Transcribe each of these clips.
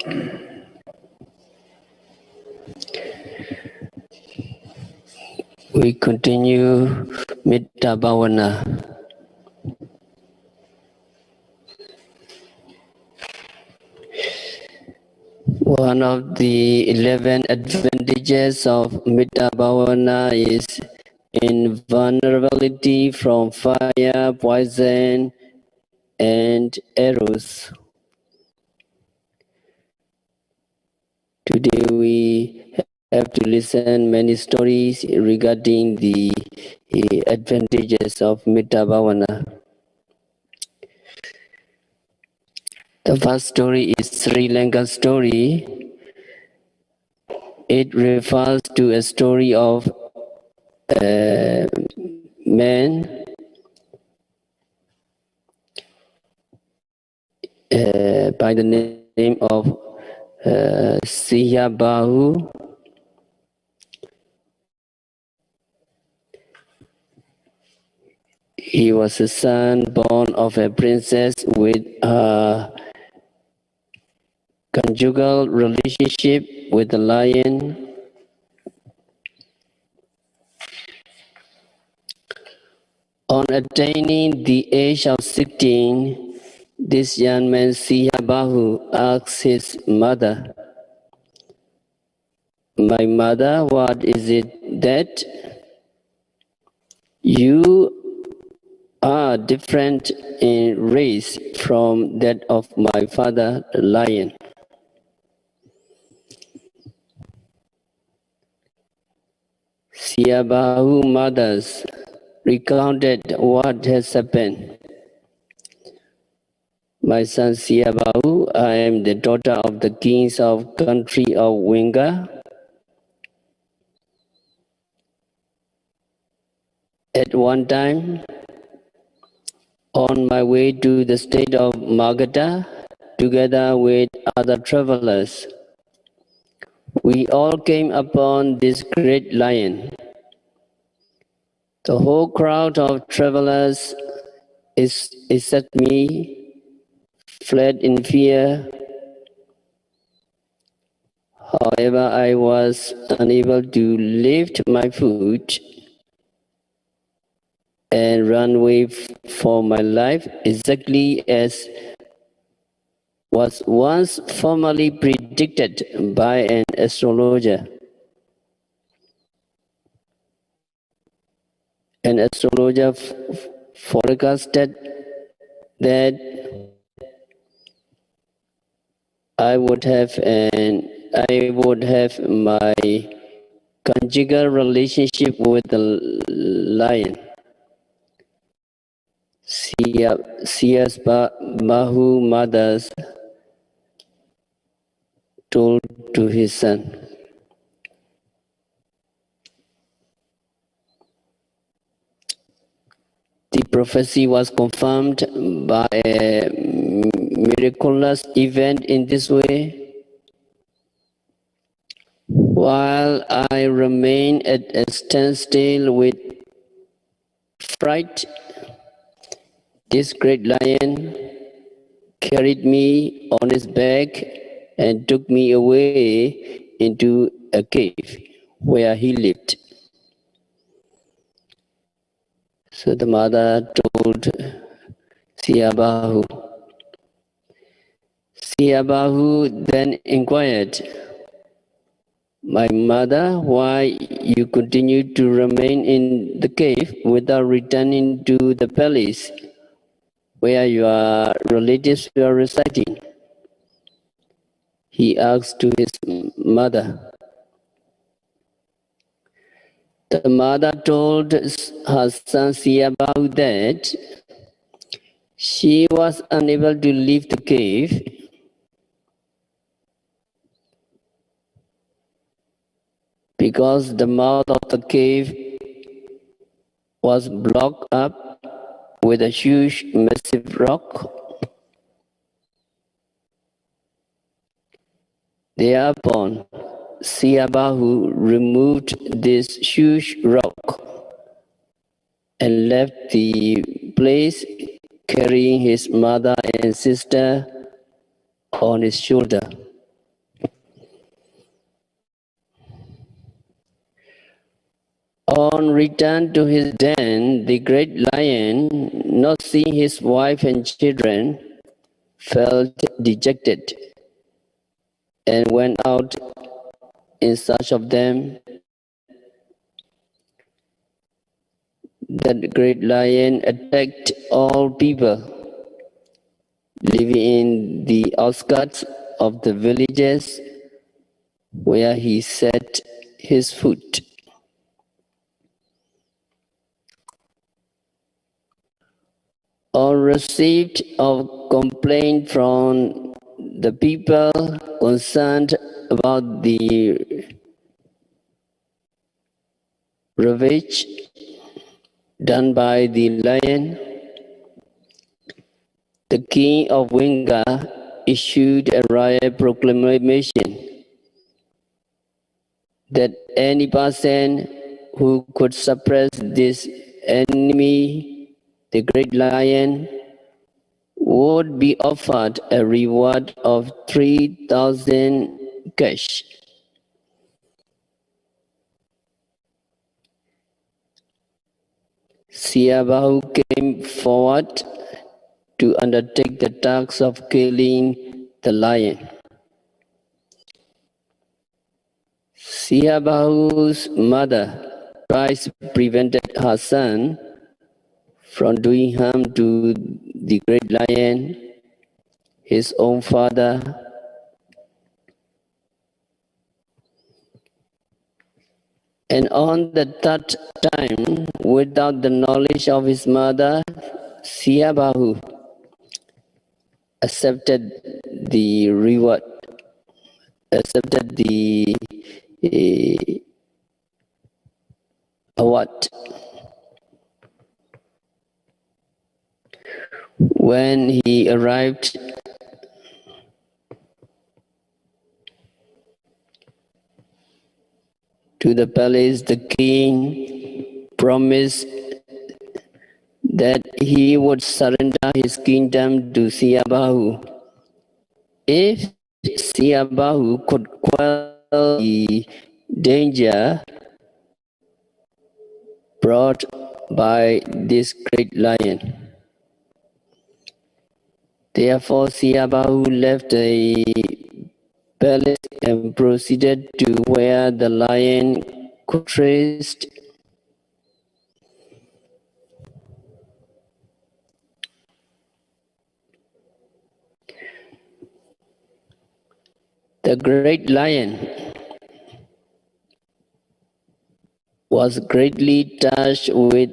We continue Mettā Bhāvanā. One of the 11 advantages of Mettā Bhāvanā is invulnerability from fire, poison, and arrows. Today we have to listen many stories regarding the advantages of Mettā Bhāvanā. The first story is Sri Lanka story. It refers to a story of a man by the name of Sayādaw. He was a son born of a princess with a conjugal relationship with a lion. On attaining the age of 16, this young man Sayādaw asked his mother, "My mother, what is it that you are different in race from that of my father, the lion?" Sayādaw's mother recounted what has happened. "My son Sayādaw, I am the daughter of the kings of country of Venga. At one time, on my way to the state of Magadha, together with other travelers, we all came upon this great lion. The whole crowd of travelers except me fled in fear. However, I was unable to lift my foot and run away for my life, exactly as was once formally predicted by an astrologer. An astrologer forecasted that I would have my conjugal relationship with the lion." Sayādaw's mother told to his son. The prophecy was confirmed by a miraculous event in this way. While I remained at a standstill with fright, this great lion carried me on his back and took me away into a cave where he lived. So the mother told Sayādaw. Sayādaw then inquired, "My mother, why you continue to remain in the cave without returning to the palace where your relatives were residing?" He asked to his mother. The mother told her son Sayādaw that she was unable to leave the cave because the mouth of the cave was blocked up with a huge, massive rock. Thereupon, Sayādaw removed this huge rock and left the place, carrying his mother and sister on his shoulder. On return to his den, the great lion, not seeing his wife and children, felt dejected and went out in search of them. That great lion attacked all people living in the outskirts of the villages where he set his foot. On receipt of complaint from the people concerned about the ravage done by the lion, the king of Venga issued a royal proclamation that any person who could suppress this enemy, the great lion, would be offered a reward of 3,000 cash. Sayādaw came forward to undertake the task of killing the lion. Sayādaw's mother twice prevented her son from doing harm to the great lion, his own father. And on the third time, without the knowledge of his mother, Sayādaw accepted the reward, accepted the award. When he arrived to the palace, the king promised that he would surrender his kingdom to Sayādaw if Sayādaw could quell the danger brought by this great lion. Therefore, Sayādaw left the palace and proceeded to where the lion could trace the great lion was greatly touched with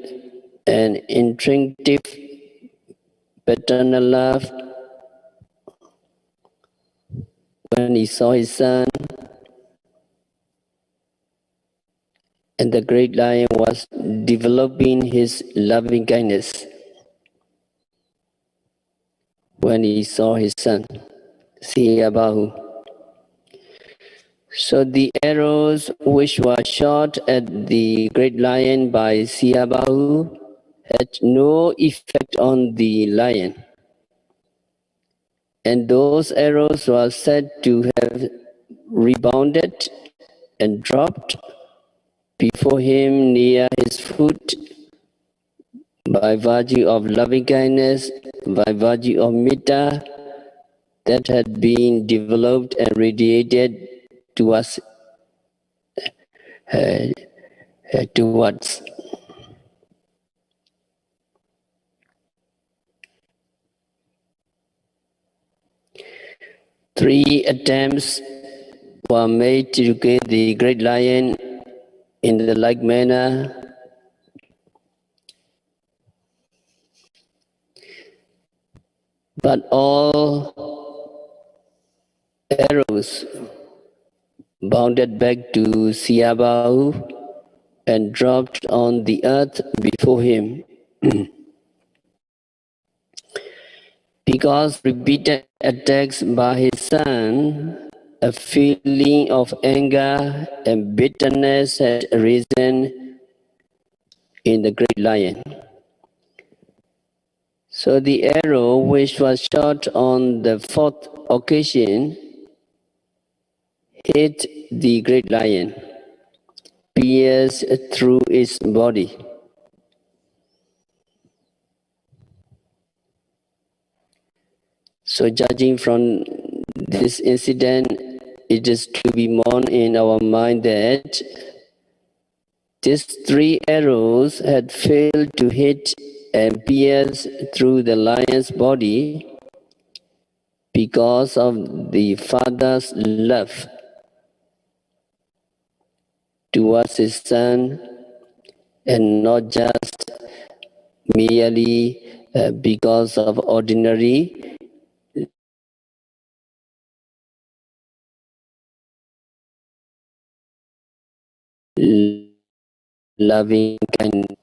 an instinctive paternal love when he saw his son, and the great lion was developing his loving kindness when he saw his son, Sayādaw. So the arrows which were shot at the great lion by Sayādaw had no effect on the lion, and those arrows were said to have rebounded and dropped before him near his foot by virtue of loving kindness, by virtue of Mettā that had been developed and radiated towards. Three attempts were made to kill the great lion in the like manner. But all arrows bounded back to Sayādaw and dropped on the earth before him. Because repeated attacks by his son, a feeling of anger and bitterness had arisen in the great lion. So the arrow which was shot on the fourth occasion hit the great lion pierce through its body. So judging from this incident, it is to be borne in our mind that these 3 arrows had failed to hit and pierce through the lion's body because of the father's love towards his son, and not just merely because of ordinary loving kindness.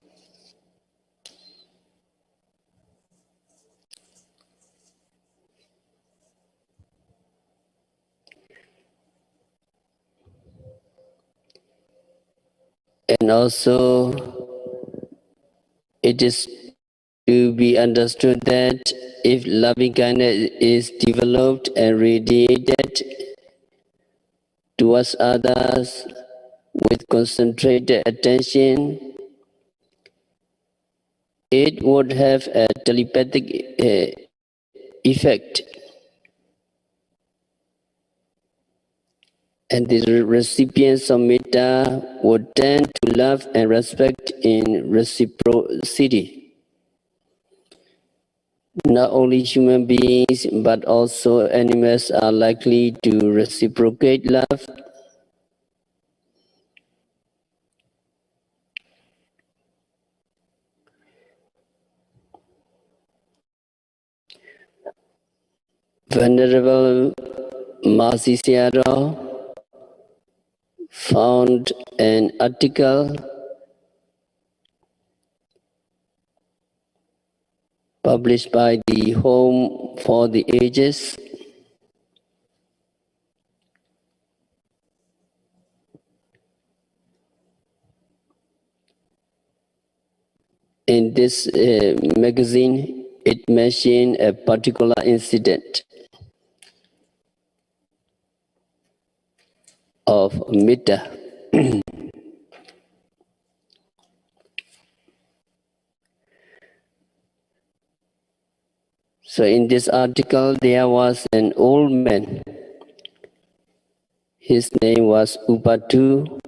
And also, it is to be understood that if loving kindness is developed and radiated towards others with concentrated attention, it would have a telepathic effect. And the recipients of Mettā would tend to love and respect in reciprocity. Not only human beings, but also animals are likely to reciprocate love. Venerable Mahasi Sayādaw found an article published by the Home for the Ages in this magazine. It mentioned a particular incident of Mettā. So in this article, there was an old man. His name was Upatu.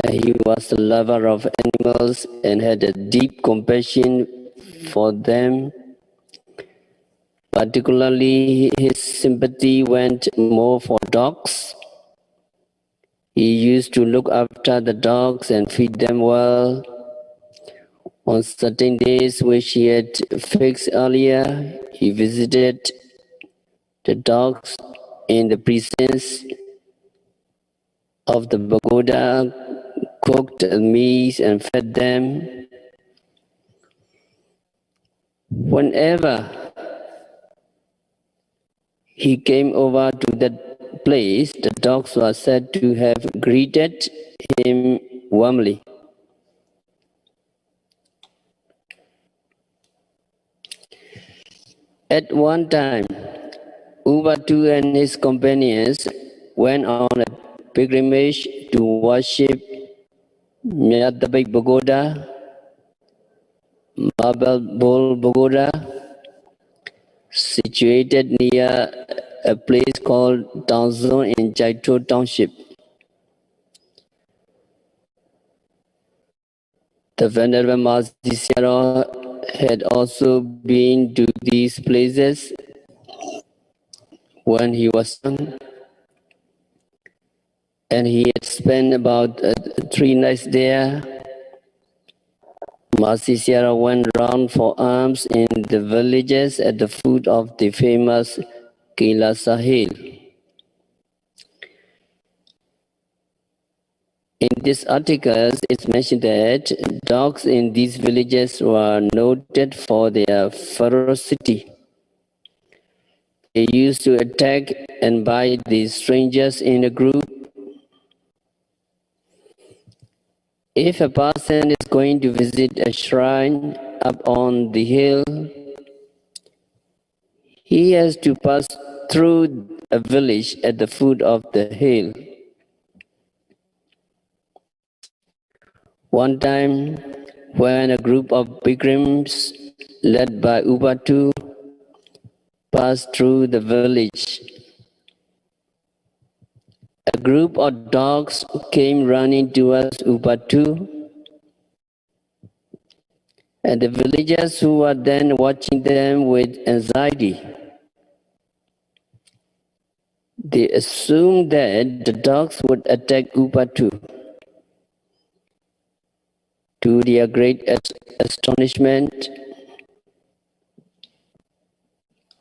He was a lover of animals and had a deep compassion for them. Particularly, his sympathy went more for dogs. He used to look after the dogs and feed them well. On certain days which he had fixed earlier, he visited the dogs in the presence of the pagoda, cooked meals and fed them. Whenever he came over to that place, the dogs were said to have greeted him warmly. At one time, Upatu and his companions went on a pilgrimage to worship Mettā Pagoda, Marble Bowl Pagoda, situated near a place called Thuzana in Jaito Township. The Venerable Mahasi Sayādaw had also been to these places when he was young, and he had spent about 3 nights there. Mahasi Sayādaw went round for alms in the villages at the foot of the famous Kailasa hill. In this article, it's mentioned that dogs in these villages were noted for their ferocity. They used to attack and bite the strangers in a group. If a person is going to visit a shrine up on the hill, he has to pass through a village at the foot of the hill. One time, when a group of pilgrims led by Upatu passed through the village, a group of dogs came running towards Upatu, and the villagers who were then watching them with anxiety. They assumed that the dogs would attack Upatu. To their great astonishment,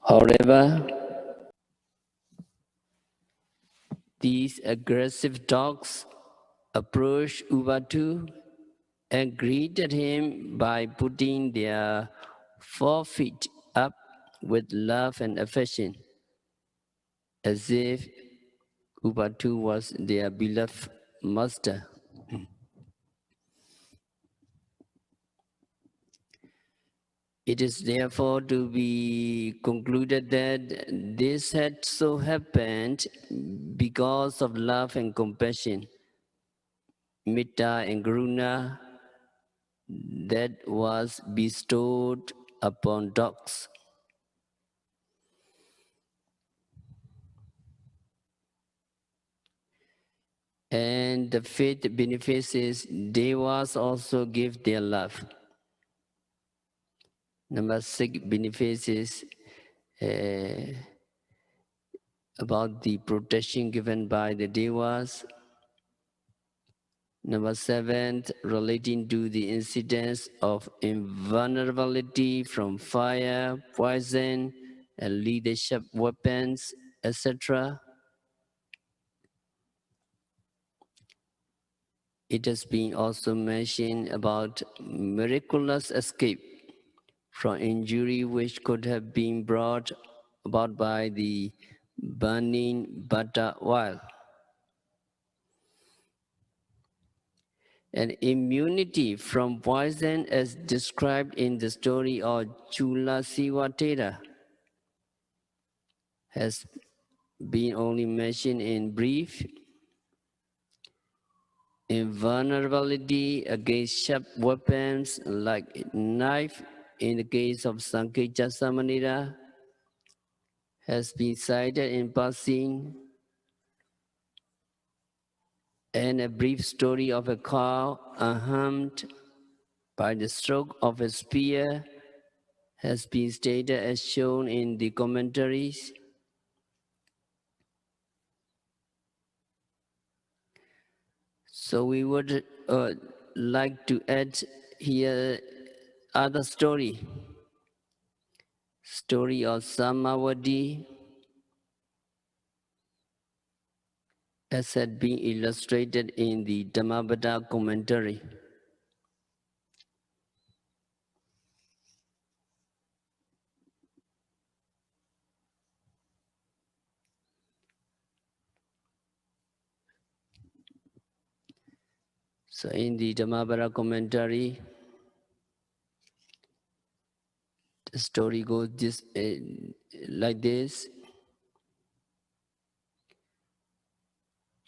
however, these aggressive dogs approached Upatu and greeted him by putting their forefeet up with love and affection, as if Upatu was their beloved master. It is therefore to be concluded that this had so happened because of love and compassion, Mettā and Karuna, that was bestowed upon dogs. And the fifth benefices, devas also give their love. Number 6 benefices about the protection given by the devas. Number 7, relating to the incidence of invulnerability from fire, poison, and leadership weapons, etc. It has been also mentioned about miraculous escape from injury which could have been brought about by the burning Bhāvanā oil. And immunity from poison as described in the story of Chula Sivatera has been only mentioned in brief. Invulnerability against sharp weapons like knife in the case of Sankecha Samanera has been cited in passing, and a brief story of a cow unharmed by the stroke of a spear has been stated as shown in the commentaries. So we would like to add here other story of Samavati, as had been illustrated in the Dhammavada commentary. So in the Dhammavada commentary, the story goes like this.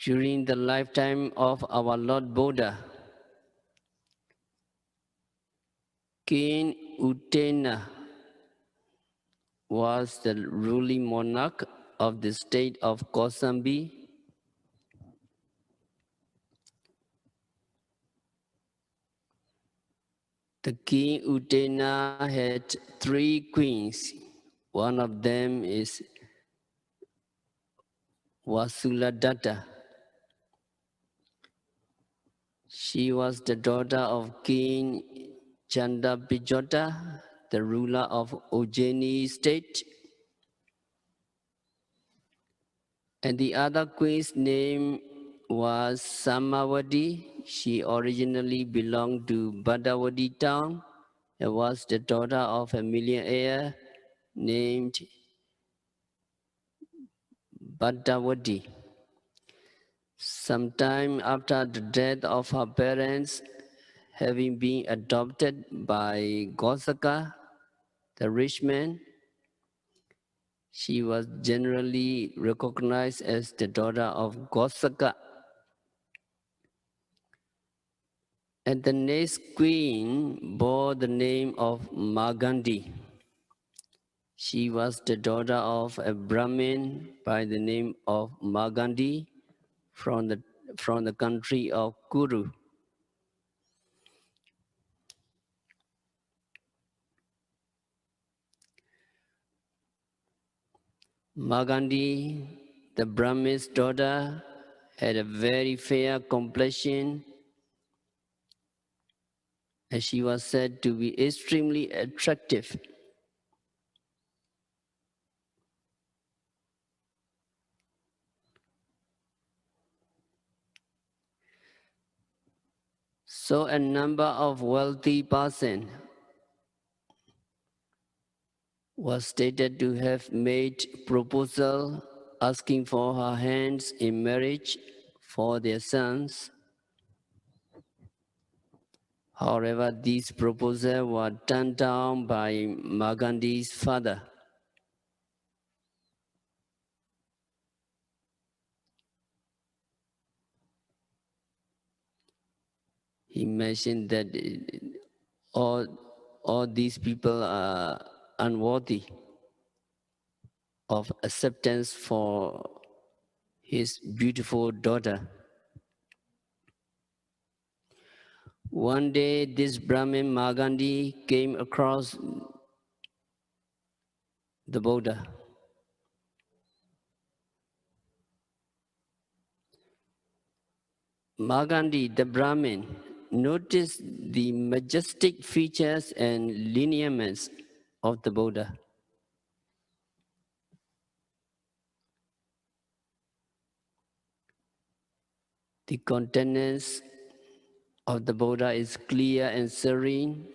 During the lifetime of our Lord Buddha, King Utena was the ruling monarch of the state of Kosambi. The king Utena had 3 queens. One of them is Vasuladatta. She was the daughter of King Chandapijota, the ruler of Ujjaini state. And the other queen's name was Samavati. She originally belonged to Badawadi town and was the daughter of a millionaire named Badawadi. Sometime after the death of her parents, having been adopted by Gosaka, the rich man, she was generally recognized as the daughter of Gosaka. And the next queen bore the name of Magandi. She was the daughter of a Brahmin by the name of Magandi from the country of Kuru. Magandi, the Brahmin's daughter, had a very fair complexion, and she was said to be extremely attractive. So a number of wealthy persons was stated to have made proposal asking for her hands in marriage for their sons. However, these proposals were turned down by Magandi's father. He mentioned that all these people are unworthy of acceptance for his beautiful daughter. One day, this Brahmin Magandi came across the Buddha. Magandi, the Brahmin, noticed the majestic features and lineaments of the Buddha. The countenance of the Buddha is clear and serene.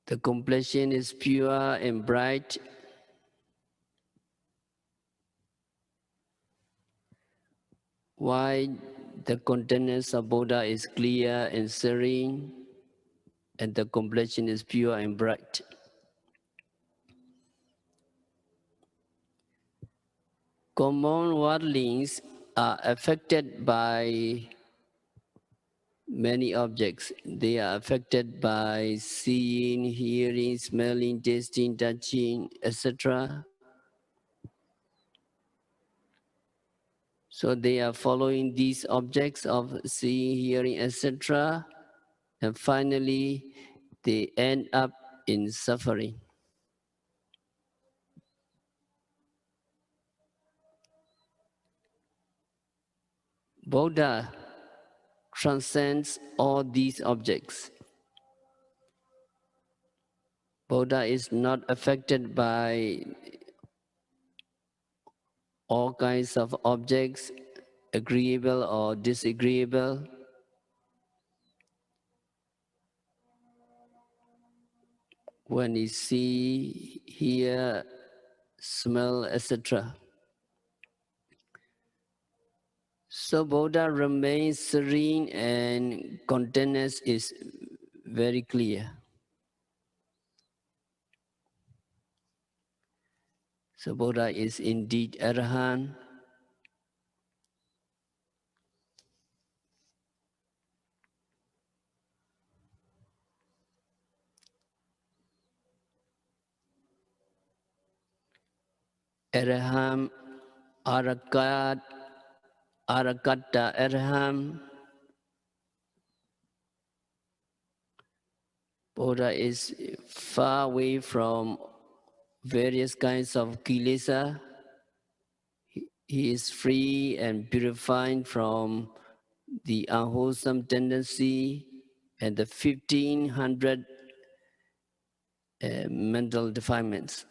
The complexion is pure and bright. Why the countenance of Buddha is clear and serene, and the complexion is pure and bright? Common worldlings are affected by many objects. They are affected by seeing, hearing, smelling, tasting, touching, etc. So they are following these objects of seeing, hearing, etc. And finally, they end up in suffering. Buddha transcends all these objects. Buddha is not affected by all kinds of objects, agreeable or disagreeable. When he see, hear, smell, etc. So Buddha remains serene and contentness is very clear. So Buddha is indeed Arahant. Araham, Arakat, Arakata Araham. Buddha is far away from various kinds of kilesa. He is free and purified from the unwholesome tendency and the 1500 mental defilements.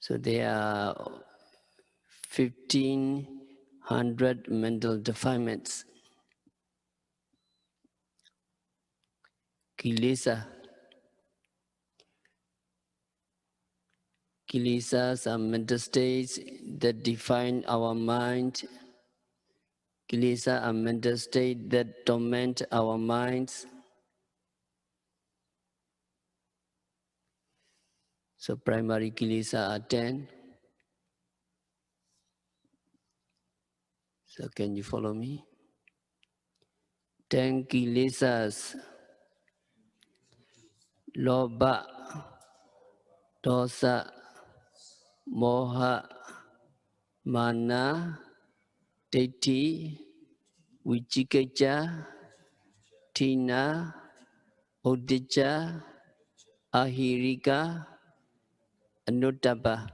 So there are 1500 mental defilements. Kilesa. Kilesas are mental states that define our mind. Kilesa are mental states that torment our minds. So primary kilesa are 10. So can you follow me? 10 kilesas. Lobha, dosa, moha, mana, Daithi, Vichikicca, Tina, Uddhacca, Ahirika, Anuttappa.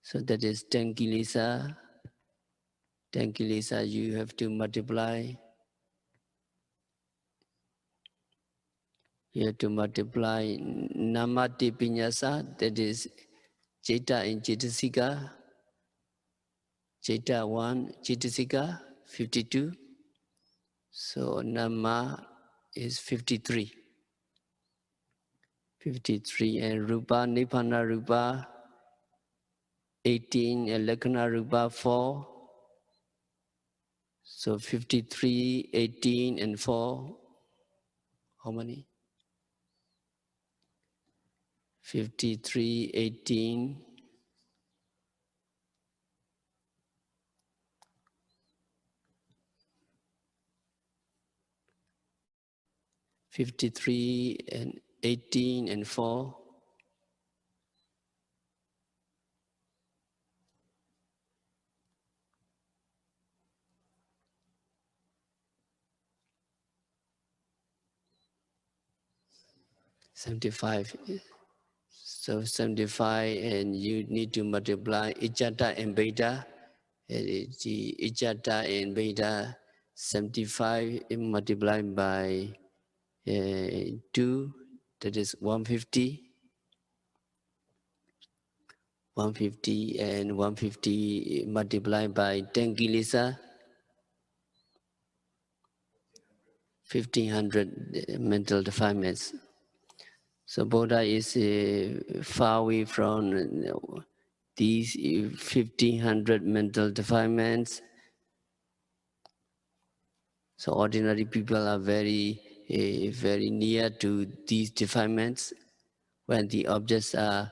So that is 10 kilesa. 10 kilesa you have to multiply. You have to multiply Namati Pinyasa, that is Citta and Cittasika. Citta 1, Cittasika 52. So Nama is 53. 53 and Rupa, Nibbana Rupa 18 and Lakkhana Rupa 4. So 53, 18 and 4. How many? 53, 18. 53 and 18 and 4. $75. So 75 and you need to multiply Ijjata and Beta. The Ijjata and Beta 75 multiplied by 2, that is 150. 150 and 150 multiplied by 10 kilesa. 1500 mental defilements. So Buddha is far away from these 1500 mental defilements. So ordinary people are very near to these defilements. When the objects are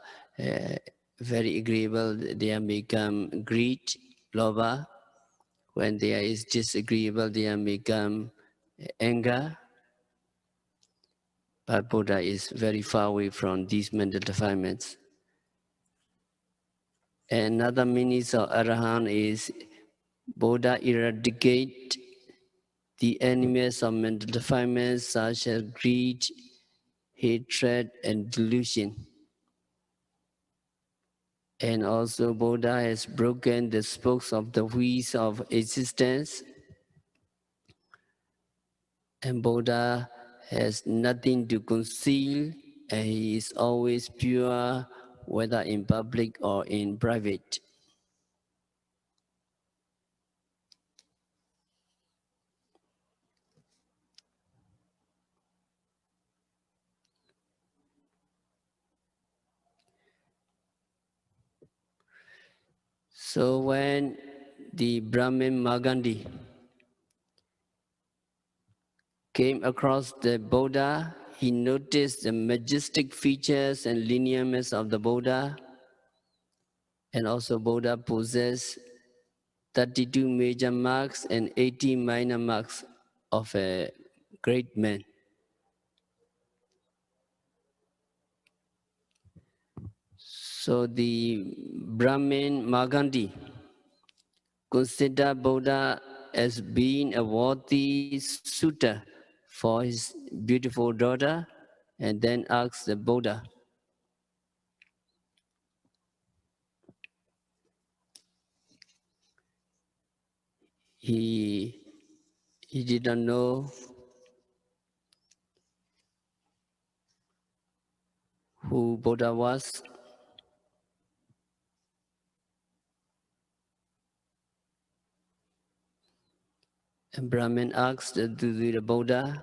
very agreeable, they become greed, lobha. When there is disagreeable, they become anger. But Buddha is very far away from these mental defilements. Another meaning of Arahant is Buddha eradicate the enemies of mental defilements such as greed, hatred, and delusion. And also Buddha has broken the spokes of the wheels of existence. And Buddha has nothing to conceal, and he is always pure, whether in public or in private. So when the Brahmin Magandi came across the Buddha, he noticed the majestic features and lineaments of the Buddha. And also Buddha possessed 32 major marks and 80 minor marks of a great man. So the Brahmin Magandi considered Buddha as being a worthy suitor for his beautiful daughter, and then asked the Buddha, he didn't know who Buddha was. And Brahmin asked the Buddha,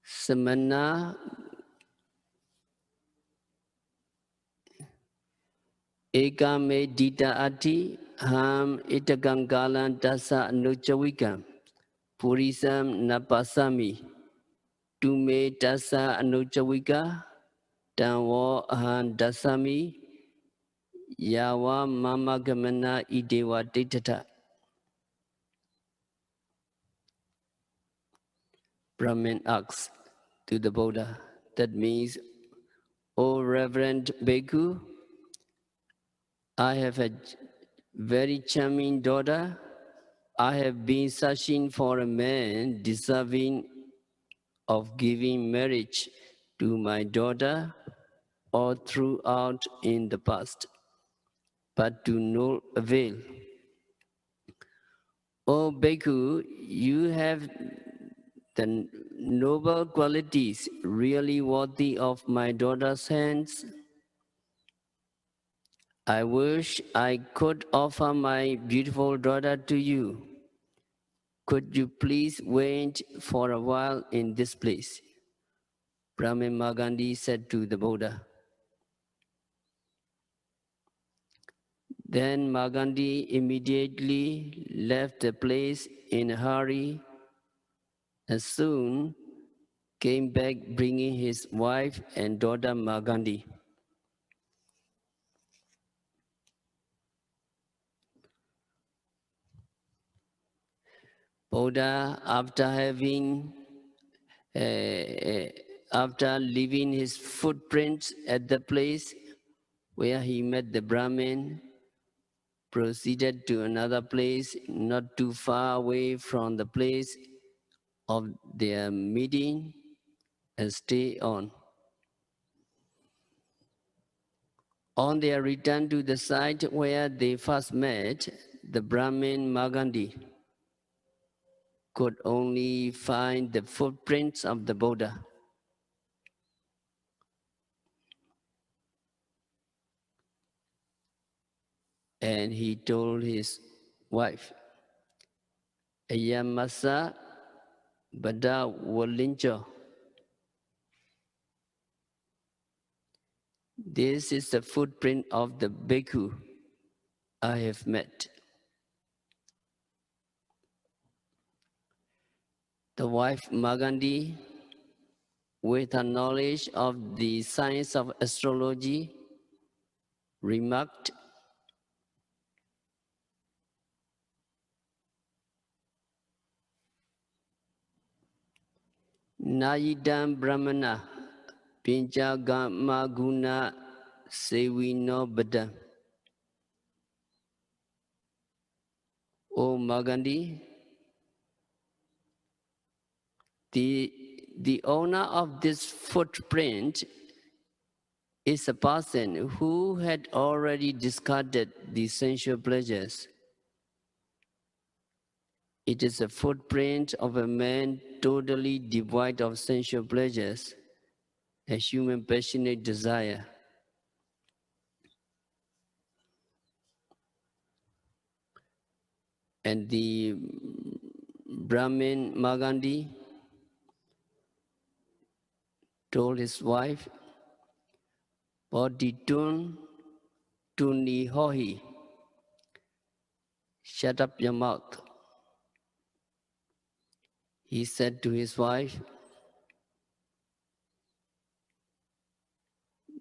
Samana ekame dita ati ham itagangalan dasa anuchavika purisam napasami tume dasa anuchavika Tanvo ahan dasami yawa mamagamana idewa ditata. Brahmin asks to the Buddha. That means, O Reverend Bhikkhu, I have a very charming daughter. I have been searching for a man deserving of giving marriage to my daughter all throughout in the past, but to no avail. O Bhikkhu, you have the noble qualities really worthy of my daughter's hands. I wish I could offer my beautiful daughter to you. Could you please wait for a while in this place? Brahmin Magandi said to the Buddha. Then Magandi immediately left the place in a hurry and soon came back bringing his wife and daughter Magandi. Buddha, after leaving his footprints at the place where he met the Brahmin, proceeded to another place not too far away from the place of their meeting and stayed on. On their return to the site where they first met, the Brahmin Magandi could only find the footprints of the Buddha. And he told his wife, Ayamasa Bada Walincho. This is the footprint of the bhikkhu I have met. The wife Magandi, with her knowledge of the science of astrology, remarked, Nayidam Brahmana Pincha Gamma Guna Sevino Bada. O Magandi, the owner of this footprint is a person who had already discarded the sensual pleasures. It is a footprint of a man totally devoid of sensual pleasures, a human passionate desire. And the Brahmin Magandi told his wife, Bodhitun Tuni Hohi, shut up your mouth. He said to his wife.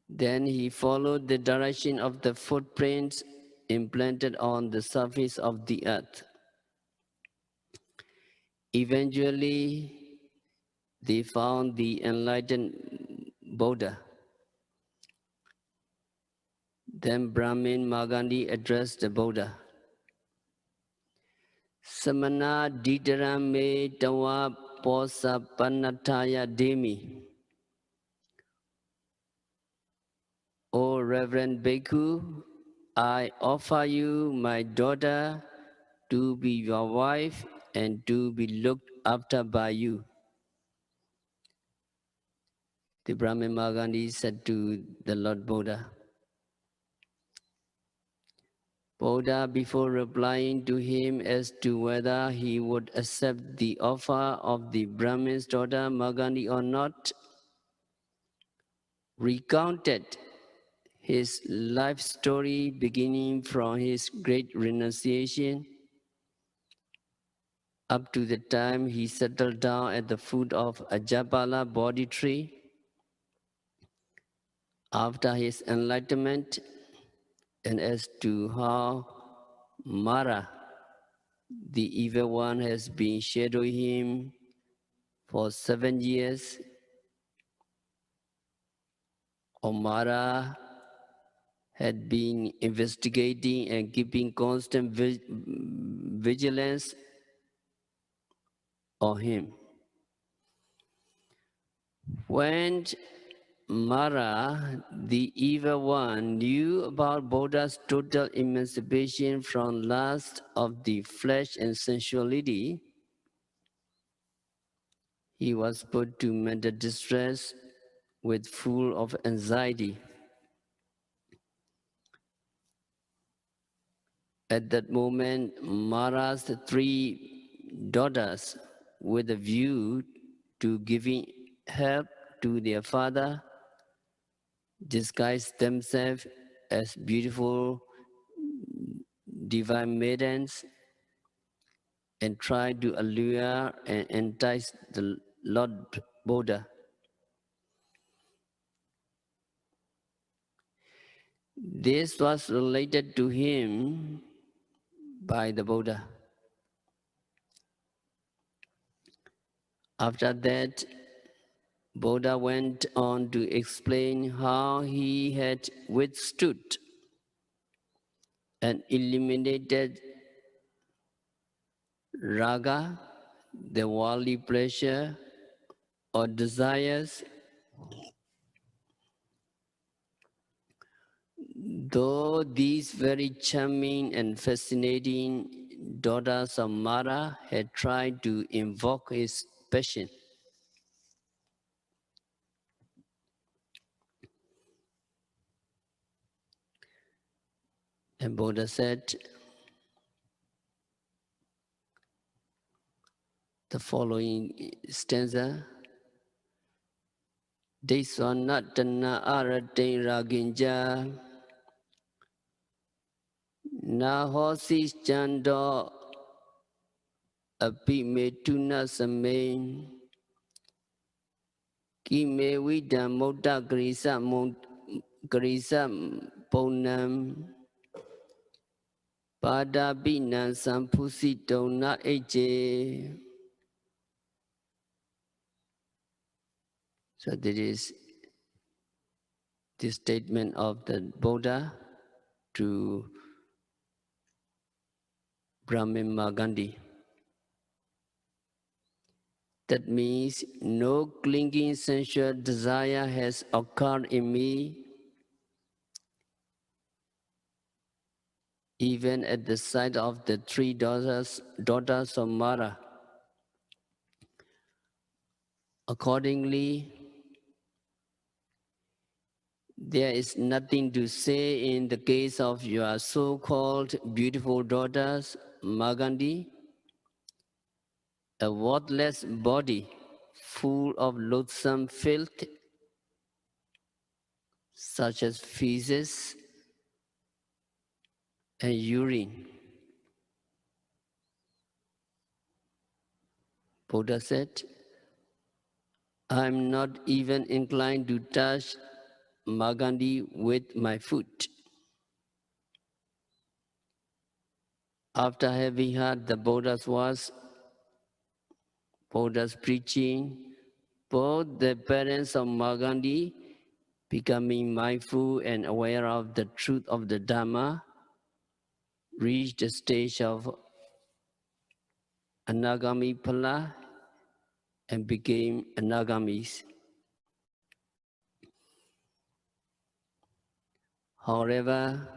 Then he followed the direction of the footprints implanted on the surface of the earth. Eventually, they found the enlightened Buddha. Then Brahmin Magandi addressed the Buddha. Samana Ditarame Tawa Posa Panataya Demi. O Reverend Bhikkhu, I offer you my daughter to be your wife and to be looked after by you. The Brahmin Magandi said to the Lord Buddha. Buddha, before replying to him as to whether he would accept the offer of the Brahmin's daughter Magandi or not, recounted his life story beginning from his great renunciation up to the time he settled down at the foot of a Japala Bodhi tree, after his enlightenment, and as to how Mara, the evil one, has been shadowing him for 7 years. Mara had been investigating and keeping constant vigilance on him. When Mara, the evil one, knew about Buddha's total emancipation from lust of the flesh and sensuality, he was put to mental distress with full of anxiety. At that moment, Mara's 3 daughters, with a view to giving help to their father, disguised themselves as beautiful divine maidens and tried to allure and entice the Lord Buddha. This was related to him by the Buddha. After that, Buddha went on to explain how he had withstood and eliminated raga, the worldly pleasure or desires, though these very charming and fascinating daughters of Mara had tried to invoke his passion. And Buddha said the following stanza: Deswanatana arate raginja nahosi chando apimetuna same kime vidam moda grisa ponam pada binan sampusito na eje. So this is the statement of the Buddha to Brahmima Gandhi. That means no clinging sensual desire has occurred in me, even at the sight of the 3 daughters of Mara. Accordingly, there is nothing to say in the case of your so-called beautiful daughters, Magandhi, a worthless body full of loathsome filth, such as feces and urine. Buddha said, I am not even inclined to touch Magandhi with my foot. After having heard the Buddha's words, Buddha's preaching, both the parents of Magandhi, becoming mindful and aware of the truth of the Dhamma, reached the stage of Anagami Phala and became Anagamis. However,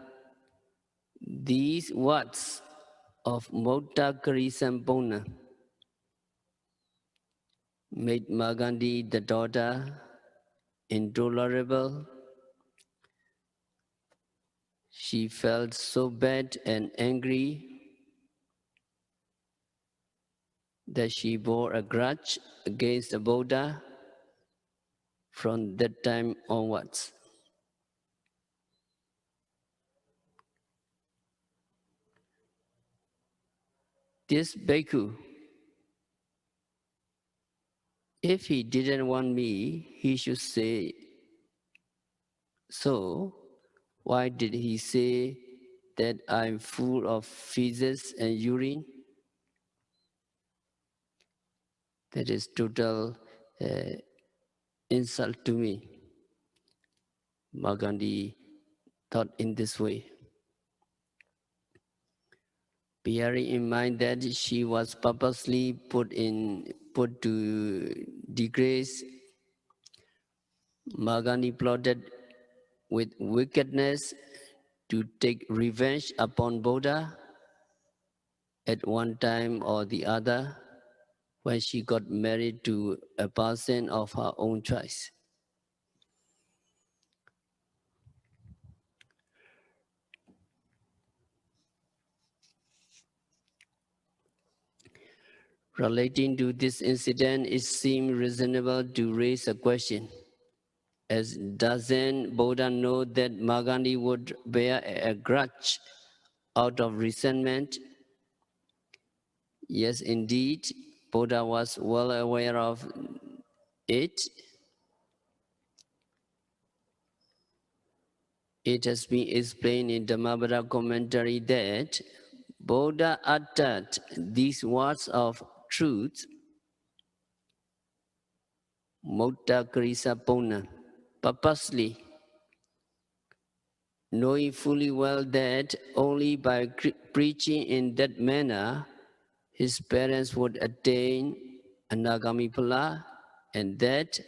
these words of Mettā Sampurna made Magandhi, the daughter, intolerable. She felt so bad and angry that she bore a grudge against the Buddha from that time onwards. This bhikkhu, if he didn't want me, he should say, So, why did he say that I'm full of feces and urine? That is total insult to me. Mahatma thought in this way. Bearing in mind that she was purposely put to disgrace, Mahatma plotted with wickedness to take revenge upon Buddha at one time or the other when she got married to a person of her own choice. Relating to this incident, it seems reasonable to raise a question. As doesn't Buddha know that Mahatma would bear a grudge out of resentment? Yes, indeed, Buddha was well aware of it. It has been explained in the Bhāvanā commentary that Buddha uttered these words of truth, Mettā purposely, knowing fully well that only by preaching in that manner his parents would attain Anagami Phala, and that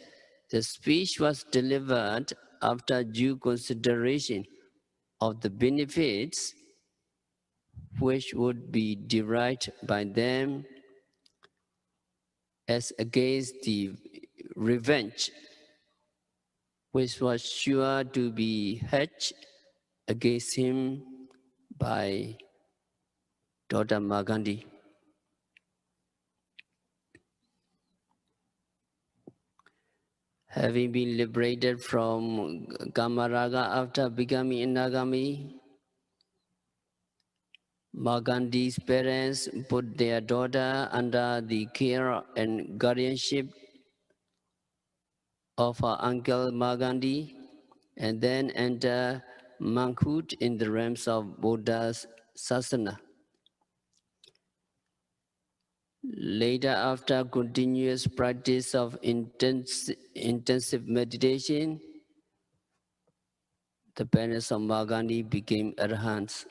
the speech was delivered after due consideration of the benefits which would be derived by them as against the revenge which was sure to be hedged against him by Dr. Mahatma. Having been liberated from Kamaraga after becoming Anagami, Mahatma's parents put their daughter under the care and guardianship of her uncle Mahatma, and then enter monkhood in the realms of Buddha's sasana. Later, after continuous practice of intensive meditation, the parents of Mahatma became arhants.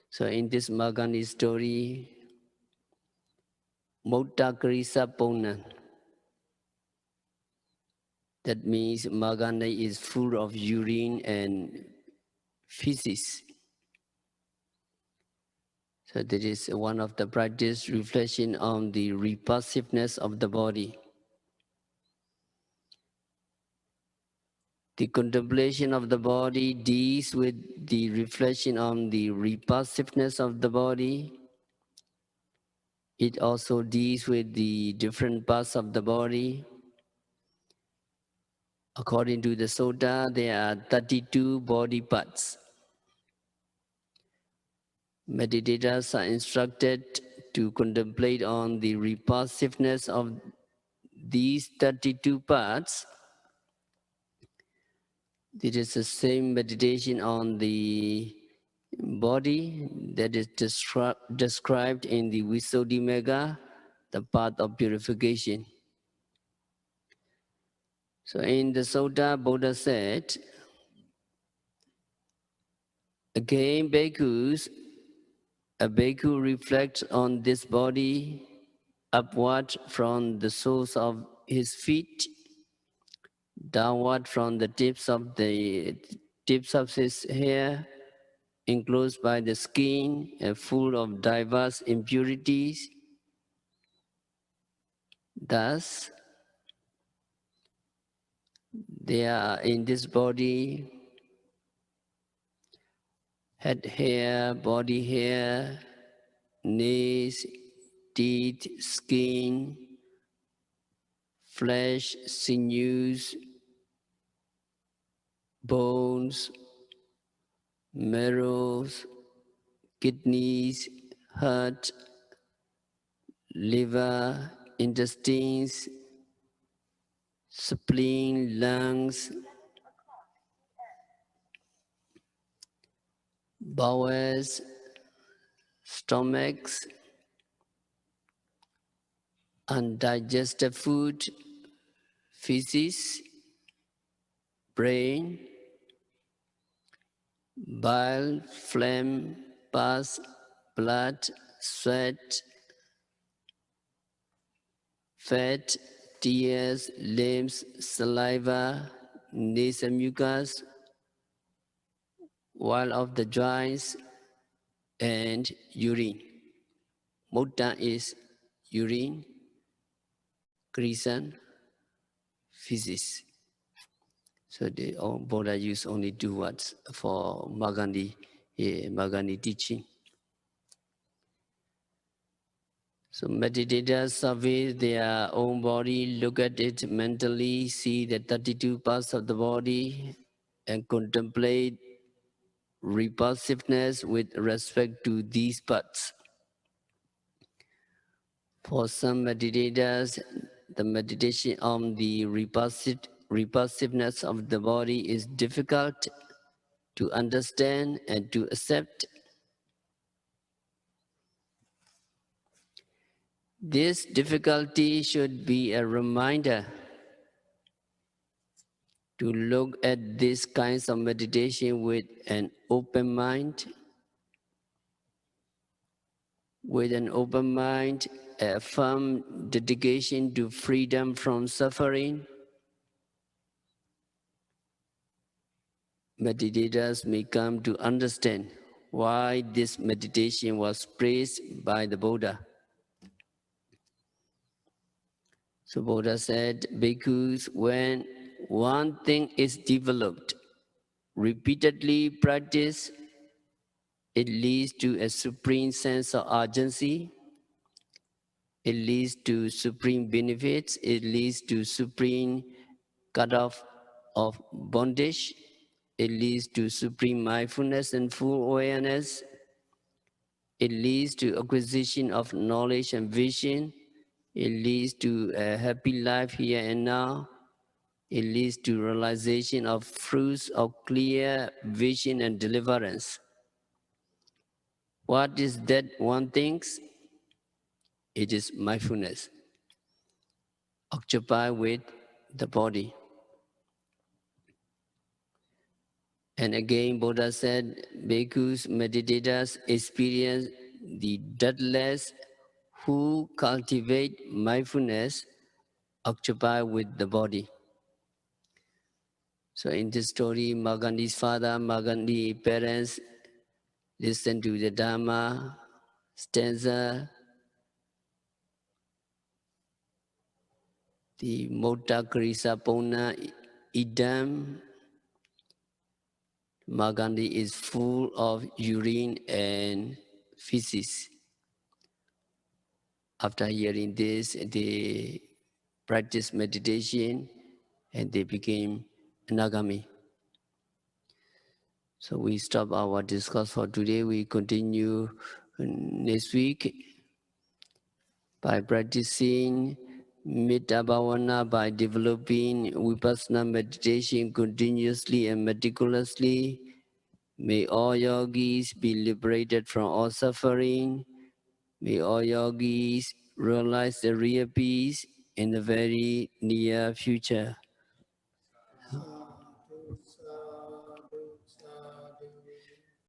So in this Mahatma story, Mettā that means Mahatma is full of urine and feces. So that is one of the practice reflection on the repulsiveness of the body. The contemplation of the body deals with the reflection on the repulsiveness of the body. It also deals with the different parts of the body. According to the Sutta, there are 32 body parts. Meditators are instructed to contemplate on the repulsiveness of these 32 parts. This is the same meditation on the body that is described in the Visuddhimagga, the path of purification. So in the Sutta, Buddha said, again, bhikkhus, a bhikkhu reflects on this body upward from the soles of his feet, downward from the tips of his hair, enclosed by the skin and full of diverse impurities. Thus, there are in this body head hair, body hair, nails, teeth, skin, flesh, sinews, bones, marrows, kidneys, heart, liver, intestines, spleen, lungs, bowels, stomachs, undigested food, feces, brain, bile, phlegm, pus, blood, sweat, fat, tears, limbs, saliva, nasal mucus, wall of the joints, and urine. Mettā is urine, Krisan, feces. So the Buddha used only two words for Magandi teaching. So meditators survey their own body, look at it mentally, see the 32 parts of the body, and contemplate repulsiveness with respect to these parts. For some meditators, the meditation on the repulsiveness of the body is difficult to understand and to accept. This difficulty should be a reminder to look at these kinds of meditation with an open mind. With an open mind, a firm dedication to freedom from suffering, meditators may come to understand why this meditation was praised by the Buddha. So Buddha said, bhikkhus, when one thing is developed, repeatedly practiced, it leads to a supreme sense of urgency, it leads to supreme benefits, it leads to supreme cut-off of bondage, it leads to supreme mindfulness and full awareness, it leads to acquisition of knowledge and vision, it leads to a happy life here and now, it leads to realization of fruits of clear vision and deliverance. What is that one thing? It is mindfulness. Occupy with the body. And again, Buddha said, bhikkhus, meditators experience the deathless who cultivate mindfulness, occupy with the body. So in this story, Magandi's father, Magandi's parents listen to the Dharma stanza, the Mettā Karisa Pona Idam. Magandi is full of urine and feces. After hearing this, they practiced meditation and they became anagami. So we stop our discourse for today. We continue next week by practicing Mettā Bhāvanā, by developing Vipassana meditation continuously and meticulously. May all yogis be liberated from all suffering. May all yogis realize the real peace in the very near future.